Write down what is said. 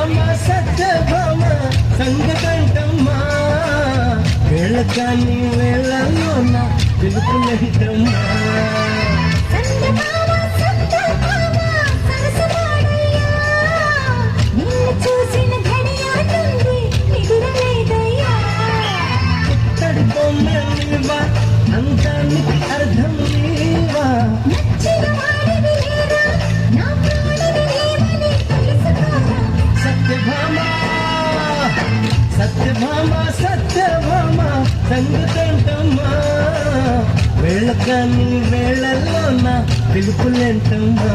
సత్యభామ సత్యభామ సంగతంటమ్మా వేళకాని వేళలోన పిలుపులహితమ్మా ఇత్తడి బొమ్మలివా అంతానికి అర్థం నీవా సత్యభామ సత్యభామ సత్యభామ సంగతంటమ్మా వేళకాని వేళలోన పిలుపులేంటమ్మా